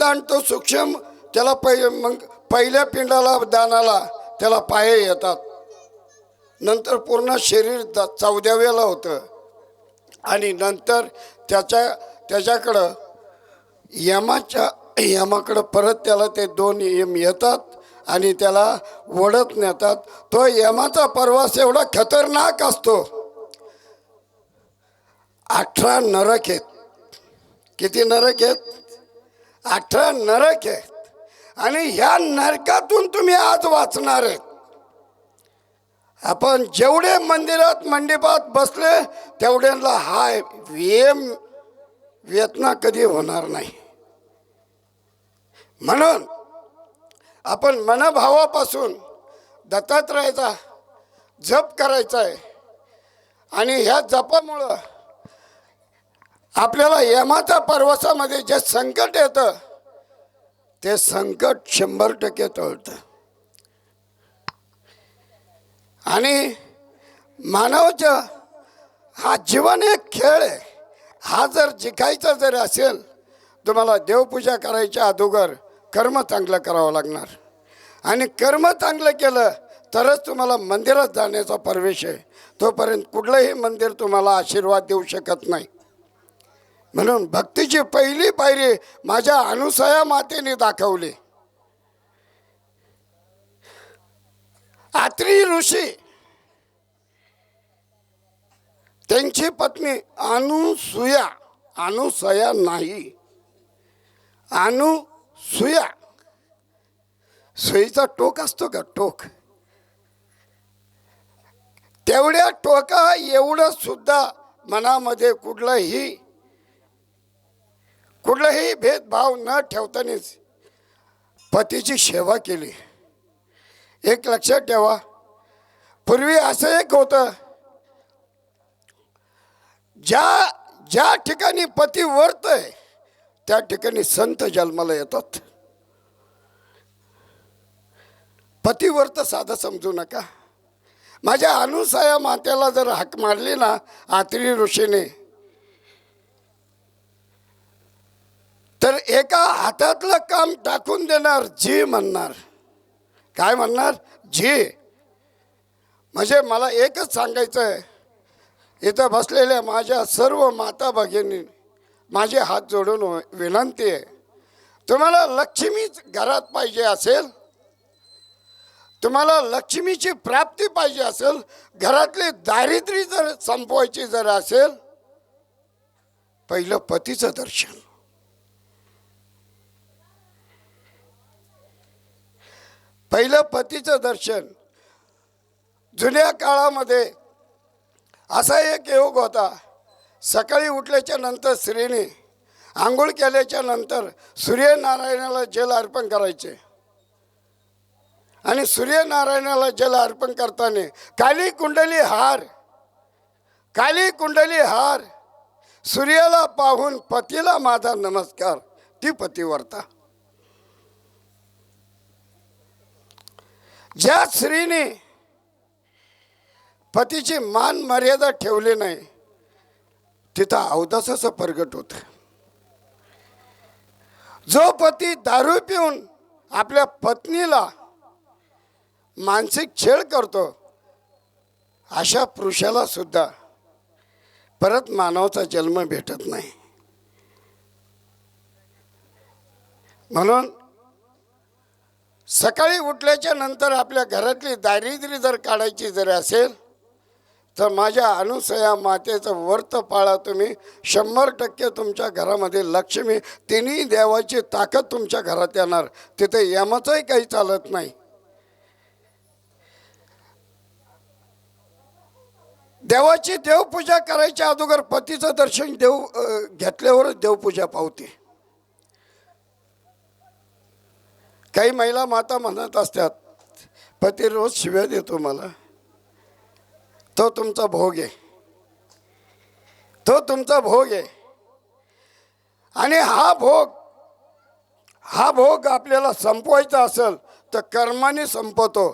आणतो सूक्ष्म त्याला मग पहिल्या पिंडाला दानाला त्याला पाये येतात, नंतर पूर्ण शरीर 14व्याला होतं आणि नंतर त्याच्याकडं यमाकडं परत त्याला ते 2 यम येतात आणि त्याला ओढत नेतात. तो यमाचा प्रवास एवढा खतरनाक असतो. 18 नरक आहेत. किती नरक आहेत? 18 नरक आहेत. आणि ह्या नरकातून तुम्ही आज वाचणार आहेत. आपण जेवढे मंदिरात मंडपात बसले तेवढ्यांना हा वेदना कधी होणार नाही. म्हणून आपण मनभावापासून दत्तात्रयाचा जप करायचा आहे. आणि ह्या जपामुळं आपल्याला यमाच्या प्रवासामध्ये जे संकट येतं ते संकट 100% टळतं. आणि मानवाचा हा जीवन एक खेळ आहे. हा जर जिंकायचा जर असेल तुम्हाला देवपूजा करायच्या अगोदर कर्म चांगलं करावं लागणार. आणि कर्म चांगलं केलं तरच तुम्हाला मंदिरात जाण्याचा प्रवेश आहे. तोपर्यंत कुठलंही मंदिर तुम्हाला आशीर्वाद देऊ शकत नाही. म्हणून भक्तीची पहिली पायरी माझ्या अनुसया मातेने दाखवली. आत्री ऋषी त्यांची पत्नी अनुसया नाही, अनुसुया. सुईचा टोक असतो का? टोक. तेवढ्या टोका एवढं सुद्धा मनामध्ये कुठलाही भेदभाव न ठेवतानाच पतीची सेवा केली. एक लक्षात ठेवा, पूर्वी असं एक होतं, ज्या ठिकाणी पती वर्तय त्या ठिकाणी संत जन्माला येतात. पतिव्रत साधं समजू नका. माझ्या अनुसया मातेला जर हाक मारली ना आत्री ऋषीने, तर एका हातातलं काम टाकून देणार, जी म्हणणार. काय म्हणणार? जी. म्हणजे मला एकच सांगायचं आहे, इथं बसलेल्या माझ्या सर्व माता भगिनी माझे हात जोडून विनंती आहे, तुम्हाला लक्ष्मी घरात पाहिजे असेल, तुम्हाला लक्ष्मीची प्राप्ती पाहिजे असेल, घरातली दारिद्र्य जर संपवायची जर असेल, पहिलं पतीचं दर्शन. पहिलं पतीचं दर्शन. जुन्या काळामध्ये असा एक योग होता, सकाळी उठल्याच्या नंतर स्त्रीने आंघोळ केल्याच्या नंतर सूर्यनारायणाला जल अर्पण करायचे. आणि सूर्यनारायणाला जल अर्पण करताना काली कुंडली हार सूर्याला पाहून पतीला माझा नमस्कार. ती पतिव्रता. ज्या स्त्रीने पतीची मान मर्यादा ठेवली नाही तिथं अवदासाचं प्रगट होत. जो पती दारू पिऊन आपल्या पत्नीला मानसिक छळ करतो अशा पुरुषाला सुद्धा परत मानवाचा जन्म भेटत नाही. म्हणून सकाळी उठल्याच्या नंतर आपल्या घरातली दारिद्र्य जर काढायची जर असेल तर माझ्या अनुसया मातेचं व्रत पाळा तुम्ही. 100% तुमच्या घरामध्ये लक्ष्मी, तिन्ही देवाची ताकद तुमच्या घरात येणार. तिथे यमाचंही काही चालत नाही. देवाची देवपूजा करायच्या अगोदर पतीचं दर्शन घेतल्यावरच देवपूजा पावते. काही महिला माता म्हणत असतात, पती रोज शिव्या देतो मला. तो तुमचा भोग आहे, तो तुमचा भोग आहे. आणि हा भोग आपल्याला संपवायचा असेल तर कर्माने संपतो,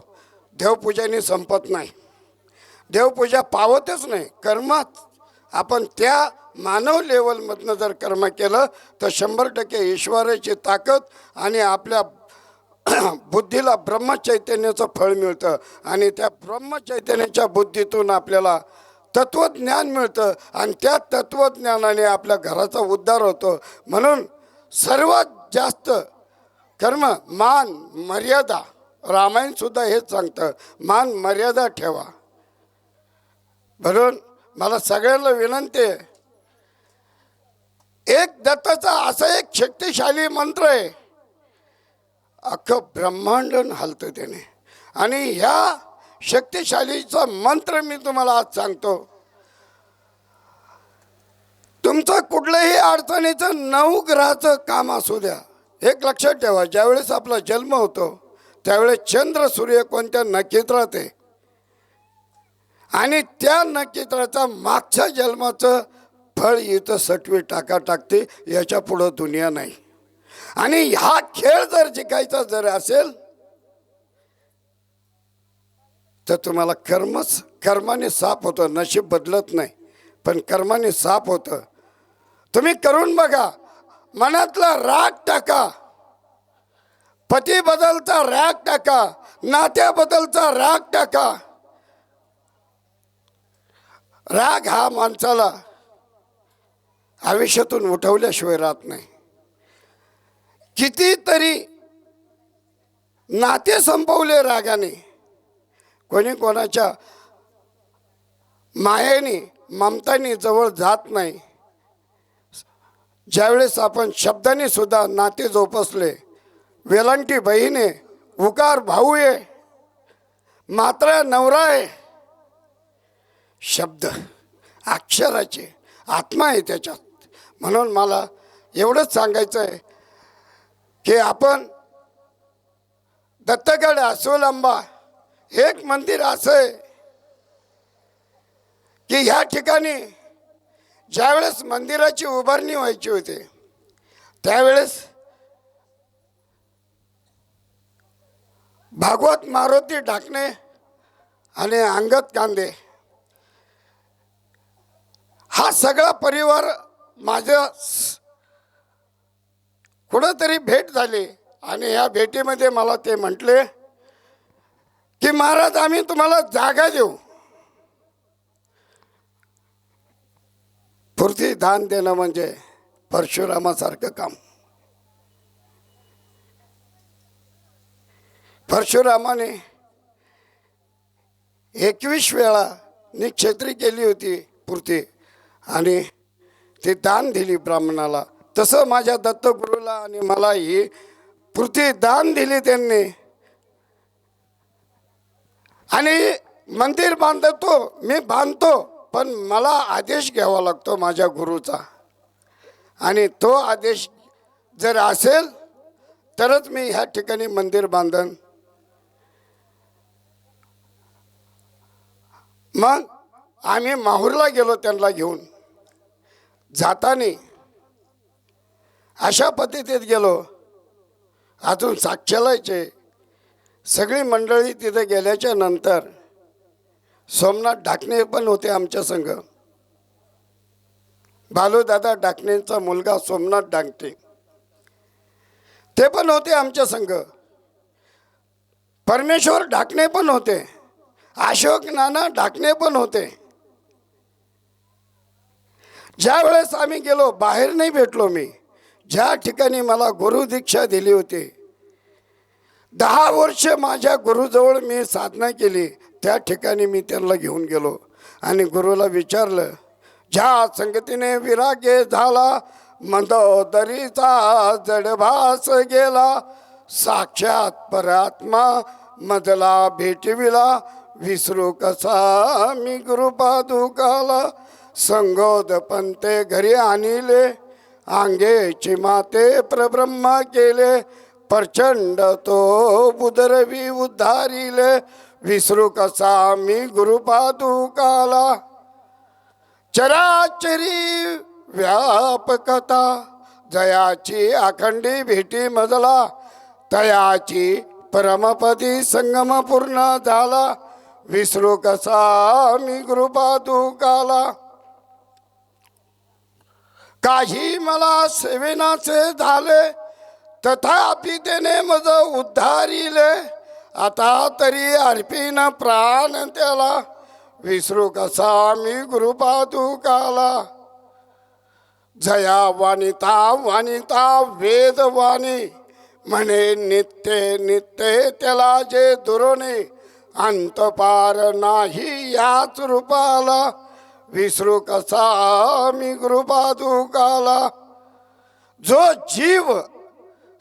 देवपूजाने संपत नाही. देवपूजा पावतच नाही, कर्मात आपण त्या मानव लेवलमधनं जर कर्म केलं तर 100% ईश्वराची ताकद आणि आपल्या बुद्धीला ब्रह्मचैतन्याचं फळ मिळतं आणि त्या ब्रह्मचैतन्याच्या बुद्धीतून आपल्याला तत्वज्ञान मिळतं आणि त्या तत्वज्ञानाने आपल्या घराचा उद्धार होतो. म्हणून सर्वात जास्त कर्म मान मर्यादा, रामायणसुद्धा हेच सांगतं, मान मर्यादा ठेवा. म्हणून मला सगळ्यांना विनंती आहे, एक दत्ताचा असा एक शक्तिशाली मंत्र आहे, अख्खं ब्रह्मांड हलतं त्याने. आणि ह्या शक्तिशालीचा मंत्र मी तुम्हाला आज सांगतो. तुमचं कुठल्याही अडचणीचं 9 ग्रहाचं काम असू द्या, एक लक्षात ठेवा, ज्यावेळेस आपला जन्म होतो त्यावेळेस चंद्र सूर्य कोणत्या नक्षत्रात आहे आणि त्या नक्षत्राचा मागच्या जन्माचं फळ इथं सटवी टाका टाकते, याच्या पुढं दुनिया नाही. आणि हा खेळ जर जिंकायचा जर असेल तर तुम्हाला कर्माने साफ होतं. नशीब बदलत नाही पण कर्माने साफ होतं. तुम्ही करून बघा, मनातला राग टाका, पती बदलचा राग टाका, नात्याबद्दलचा राग टाका. राग हा माणसाला आयुष्यातून उठवल्याशिवाय राहत नाही. कितीतरी नाते संपवले रागाने, कोणी कोणाच्या मायेने ममताने जवळ जात नाही. ज्यावेळेस आपण शब्दाने सुद्धा नाते जोपासले, वेलांटी बहिणे, उकार भाऊ आहे, मात्रा नवरा आहे, शब्द अक्षराचे आत्मा आहे त्याच्यात. म्हणून मला एवढंच सांगायचं आहे की आपण दत्तगड अस्वलांबा एक मंदिर असं आहे की ह्या ठिकाणी ज्यावेळेस मंदिराची उभारणी व्हायची होती त्यावेळेस भागवत मारुती ढाकणे आणि अंगद कांदे हा सगळा परिवार माझ्या कुठंतरी भेट झाली आणि या भेटीमध्ये मला ते म्हटले की महाराज आम्ही तुम्हाला जागा देऊ. पूर्ती दान देणं म्हणजे परशुरामासारखं काम. परशुरामाने 21 वेळा निक्षेत्री केली होती पूर्ती आणि ते दान दिली ब्राह्मणाला. तसं माझ्या दत्तगुरूला आणि मला ही पूर्ती दान दिली त्यांनी. आणि मंदिर बांधतो मी बांधतो पण मला आदेश घ्यावा लागतो माझ्या गुरुचा आणि तो आदेश जर असेल तरच मी ह्या ठिकाणी मंदिर बांधन. मग आम्ही माहूरला गेलो त्यांना घेऊन. जाताना अशा पद्धतीत गेलो, अजून साक्षालायचे सगळी मंडळी तिथे गेल्याच्या नंतर सोमनाथ ढाकणे पण होते आमच्या संग. बालूदादा ढाकणेंचा मुलगा सोमनाथ ढाकणे ते पण होते आमच्या संग. परमेश्वर ढाकणे पण होते, अशोक नाना ढाकणे पण होते. ज्या वेळेस आम्ही गेलो बाहेर नाही भेटलो मी. ज्या ठिकाणी मला गुरु दीक्षा दिली होती 10 वर्ष माझ्या गुरुजवळ मी साधना केली त्या ठिकाणी मी त्यांना घेऊन गेलो आणि गुरुला विचारलं, ज्या संगतीने विरागे झाला मंदोदरीचा जडभास गेला, साक्षात परात्मा मजला भेटविला, विसरू कसा मी गुरुपादुकाला. संगोद पंते घरी आणले, अंगेची माते प्रब्रह्मा केले, प्रचंड तो बुदरवी उद्धारिले, विसरू कसा मी गुरुपादुकाला. चराचरी व्यापकता जयाची अखंडी भेटी मजला, तयाची परमपदी संगम पूर्ण झाला, विसरू कसा मी गुरुपादुकाला. काही मला सेवेनाचे झाले, तथापि त्याने मज उद्धारिले. आता तरी अर्पीन प्राण त्याला, विसरू कसा मी गुरुपादुकाला. जया वाणिता वाणिता वेदवाणी, म्हणे नित्य नित्य त्याला जे दुरोने. अंत पार नाही याच रूपाला, विसरू कसा मी गुरुपादुकाला. जो जीव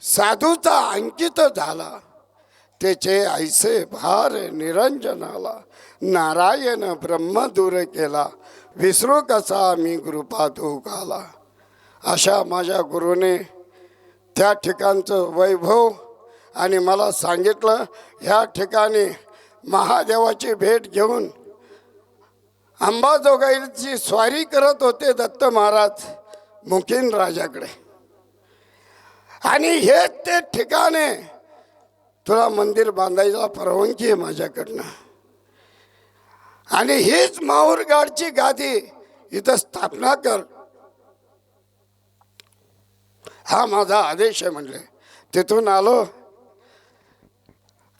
साधूचा अंकित झाला, त्याचे ऐसे भार निरंजनाला. नारायण ब्रह्म दूर केला, विसरू कसा मी गुरुपादुकाला. अशा माझ्या गुरुने त्या ठिकाणचं वैभव आणि मला सांगितलं, ह्या ठिकाणी महादेवाची भेट घेऊन अंबाजोगाईची स्वारी करत होते दत्त महाराज मुकीन राजाकडे. आणि हे ते ठिकाणे, तुला मंदिर बांधायला परवानगी आहे माझ्याकडनं, आणि हीच माहूरगडची गादी इथं स्थापना कर, हा माझा आदेश आहे म्हणले. तिथून आलो.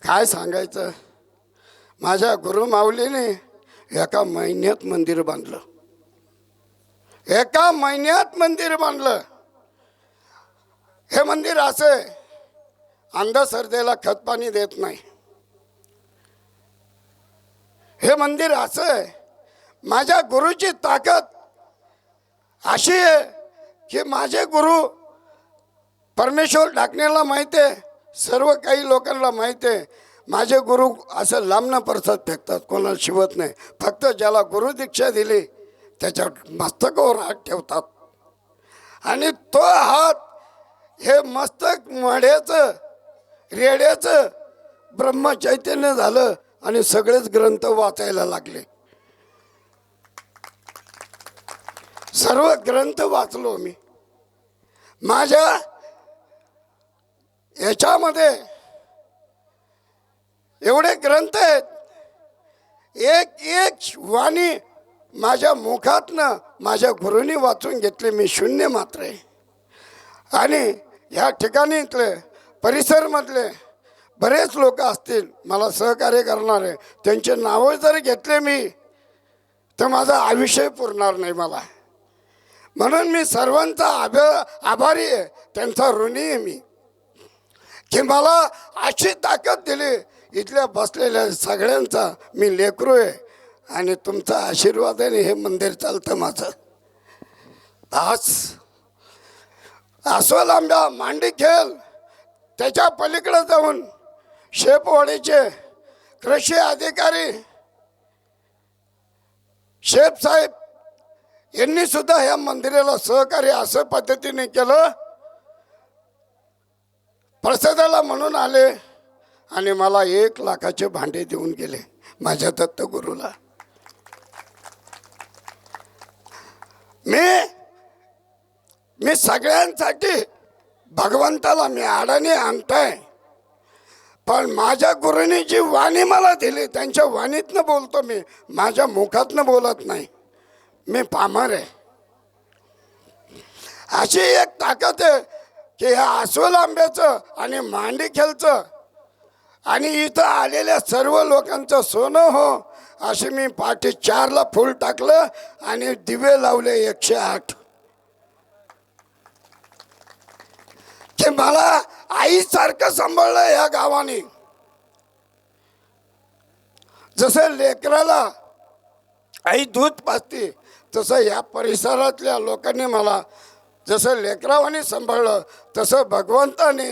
काय सांगायचं, माझ्या गुरुमाऊलीने एका महिन्यात मंदिर बांधलं. एका महिन्यात मंदिर बांधलं. हे मंदिर असे अंधश्रद्धेला खतपाणी देत नाही. हे मंदिर असं आहे, माझ्या गुरुची ताकद अशी आहे की माझे गुरु परमेश्वर ढाकण्याला माहिती आहे, सर्व काही लोकांना माहिती आहे. माझे गुरु असं लांबनं परसाद फेकतात, कोणाला शिवत नाही. फक्त ज्याला गुरु दीक्षा दिली त्याच्या मस्तकावर हात ठेवतात, आणि तो हात हे मस्तक मढ्याचं रेड्याचं ब्रह्मचैतन्य झालं आणि सगळेच ग्रंथ वाचायला लागले. सर्व ग्रंथ वाचलो मी. माझ्या याच्यामध्ये एवढे ग्रंथ आहेत, एक एक वाणी माझ्या मुखातनं माझ्या गुरुनी वाचून घेतले. मी शून्य मात्र आहे. आणि ह्या ठिकाणीतले परिसरमधले बरेच लोक असतील मला सहकार्य करणारे, त्यांचे नावं जर घेतले मी तर माझं आयुष्य पुरणार नाही मला. म्हणून मी सर्वांचा आभारी आहे, त्यांचा ऋणी आहे मी, की मला अशी ताकद दिली. इथल्या बसलेल्या सगळ्यांचा मी लेकरू आहे, आणि तुमचा आशीर्वादाने हे मंदिर चालतं माझं. आज अस्वल आंब्या मांडी खेळ, त्याच्या पलीकडे जाऊन शेपवाडीचे कृषी अधिकारी शेप साहेब यांनी सुद्धा या मंदिराला सहकार्य असं पद्धतीने केलं. प्रसादाला म्हणून आले आणि मला 1 लाखाचे भांडे देऊन गेले माझ्या दत्तगुरूला. मी सगळ्यांसाठी भगवंताला मी अडाणी आणताय, पण माझ्या गुरुनी जी वाणी मला दिली त्यांच्या वाणीतनं बोलतो मी, माझ्या मुखातनं बोलत नाही. मी पामर आहे. अशी एक ताकद आहे की ह्या अस्वल आंब्याचं आणि मांडीखेलचं आणि इथं आलेल्या सर्व लोकांचं सोनं हो, असे मी पाठी 4ला फूल टाकलं आणि दिवे लावले 108, की मला आईसारखं सांभाळलं या गावाने. जसं लेकराला आई दूध पाजते, तसं या परिसरातल्या लोकांनी मला जसं लेकरावाने सांभाळलं, तसं भगवंताने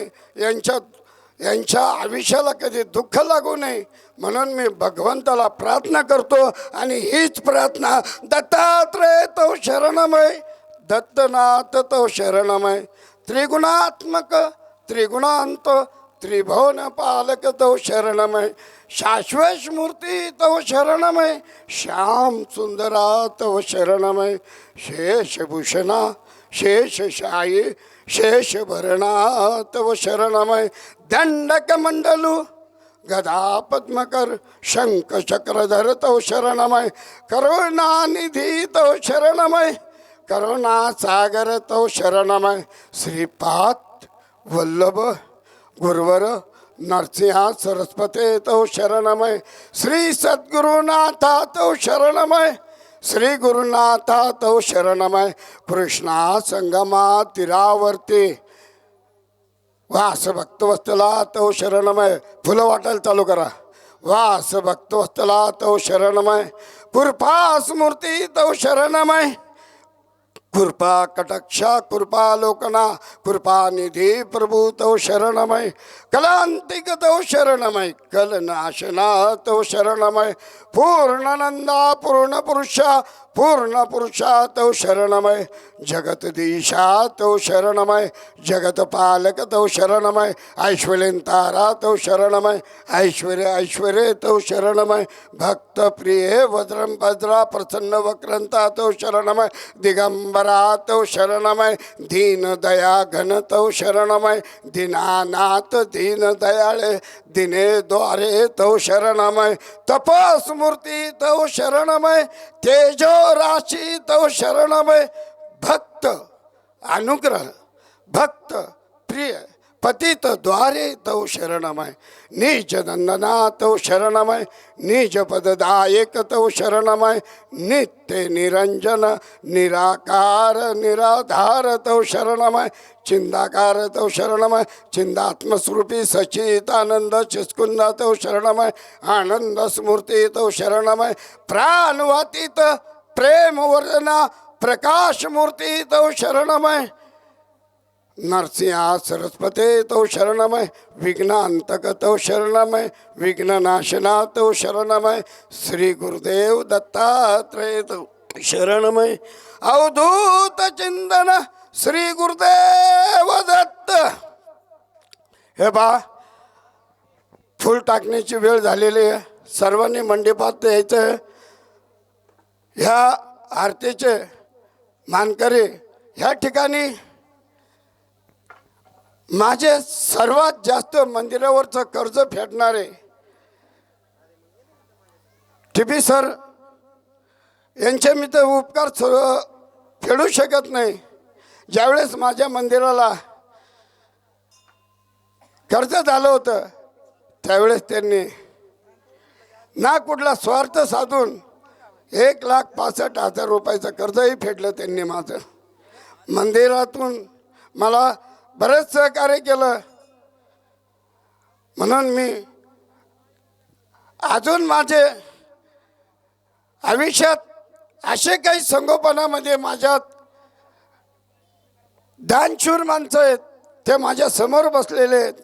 यांच्या आयुष्याला कधी दुःख लागू नये म्हणून मी भगवंताला प्रार्थना करतो. आणि हीच प्रार्थना दत्तात्रेय तो शरणमय, दत्तनाथ तो शरणमय, त्रिगुणात्मक त्रिगुणांत त्रिभुवन पालक तो शरणमय, शाश्वत मूर्ती तव शरणमय, श्याम सुंदरा तव शरणमय, शेषभूषणा शेषशायी शेषभरणा तव शरणमय, दंडकमंडलू गदा पद्मकर शंख चक्रधर तव शरणमय, करुणानिधी तव शरणमय, करुणा सागर तव शरणमय श्रीपाद वल्लभ गुरुवर नरसिंहा सरस्वते तव शरणमय श्री सद्गुरुनाथा तव शरणमय श्री गुरुनाथा तव शरणमय कृष्णा संगमा तीरावरती वास भक्तवस्तला तव शरणमय फुलं वाटायला चालू करा वास भक्तवस्तला तव शरणमय कृपा स्मृती तव शरणमय कृपा कटाक्षा कृपा लोकना कृपा निधी प्रभु तव शरणमय कलांतिक तव शरणमय कलनाशना तव शरणमय पूर्णानंदा पूर्ण पुरुषा तव शरणमय जगतदीशा तव शरणमय जगतपालक तव शरणमय ऐश्वर्यंतारा तव शरणमय ऐश्वर्य तव शरणमय भक्त प्रिय वज्रम भद्रा प्रसन्न वक्रंता तव शरणमय दिगंबरा तव शरणमय दीन दया घन तव शरणमय दीनानाथ दीन दयाळे दिने द्वारे तव शरणमय तपस्मूर्ती तव शरणमय तेजो राशी तव शरणमय भक्त अनुग्रह भक्त प्रिय पतित द्वारे तव शरणमय निज नंदना तव शरणमय निज पददायक तव शरणमय नित्य निरंजन निराकार निराधार तव शरणमय चिंदाकार तव शरणमय चिंदात्मस्वरूपी सचितानंद चिस्कुंदा तव शरणमय आनंद स्मूर्ती तव शरणमय प्राणवातीत प्रेमवर्धना प्रकाश मूर्ती तव शरणमय नरसिंहा सरस्वते तव शरणमय विघ्नांतक तव शरणमय विघ्ननाशना तव शरणमय श्री गुरुदेव दत्तात्रेय तव शरणमय अवधूत चिंतन श्री गुरुदेव दत्त। हे बा फुल टाकण्याची वेळ झालेली आहे सर्वांनी मंडपात यायचं ह्या आरतीचे मानकरी ह्या ठिकाणी माझे सर्वात जास्त मंदिरावरचं कर्ज फेडणारे टीपी सर यांचे मी तर उपकार फेडू शकत नाही। ज्यावेळेस माझ्या मंदिराला कर्ज झालं होतं त्यावेळेस त्यांनी ना कुठला स्वार्थ साधून 1,65,000 रुपयाचं कर्जही फेडलं त्यांनी माझं। मंदिरातून मला बरेच सहकार्य केलं म्हणून मी अजून माझे आयुष्यात असे काही संगोपनामध्ये माझ्यात दानशूर माणसं आहेत ते माझ्या समोर बसलेले आहेत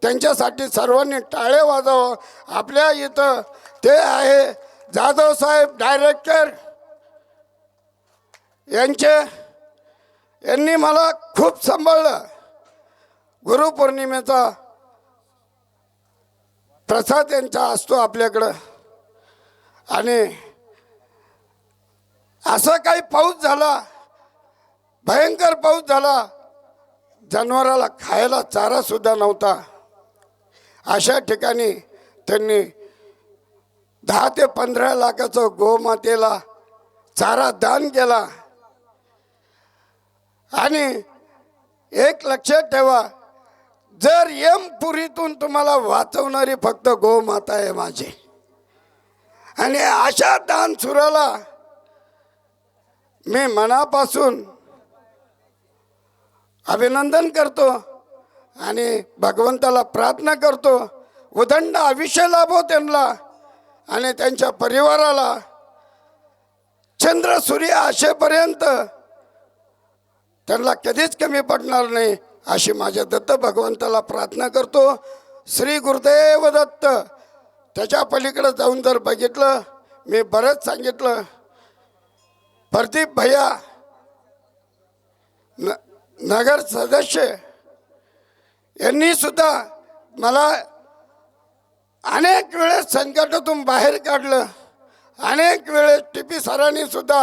त्यांच्यासाठी सर्वांनी टाळे वाजवावं। आपल्या इथं ते आहे जाधव साहेब डायरेक्टर यांनी मला खूप सांभाळलं। गुरुपौर्णिमेचा प्रसाद यांचा असतो आपल्याकडं आणि असं काही पाऊस झाला भयंकर पाऊस झाला जनावराला खायला चारा सुद्धा नव्हता अशा ठिकाणी त्यांनी 10 ते 15 लाखाचं गोमातेला चारा दान केला। आणि एक लक्षात ठेवा जर यमपुरीतून तुम्हाला वाचवणारी फक्त गोमाता आहे माझी आणि अशा दान सुराला मी मनापासून अभिनंदन करतो आणि भगवंताला प्रार्थना करतो उदंड आयुष्य लाभो त्यांना आणि त्यांच्या परिवाराला चंद्र सूर्य असेपर्यंत त्यांना कधीच कमी पडणार नाही अशी माझ्या दत्त भगवंताला प्रार्थना करतो। श्री गुरुदेव दत्त। त्याच्या पलीकडे जाऊन जर बघितलं मी बरंच सांगितलं प्रदीप भैया नगर सदस्य यांनी सुद्धा मला अनेक वेळेस संकटातून बाहेर काढलं। अनेक वेळेस टीपी सरांनी सुद्धा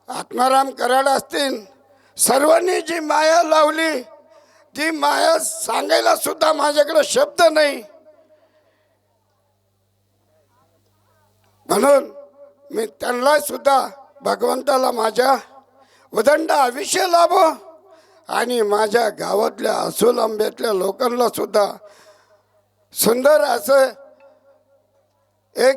आत्माराम कराड असतील सर्वांनी जी माया लावली ती माया सांगायला सुद्धा माझ्याकडे शब्द नाही म्हणून मी त्यांना सुद्धा भगवंताला माझ्या उदंड आयुष्य लाभो आणि माझ्या गावातल्या अस्वल आंब्यातल्या लोकांना सुद्धा सुंदर असं एक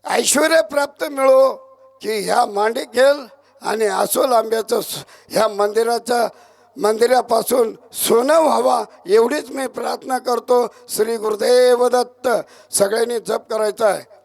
ऐश्वर्य प्राप्त मिळो की ह्या मांडिकेल आणि अस्वल आंब्याचं ह्या मंदिरापासून सोनं व्हावा एवढीच मी प्रार्थना करतो. श्री गुरुदेव दत्त. सगळ्यांनी जप करायचा आहे.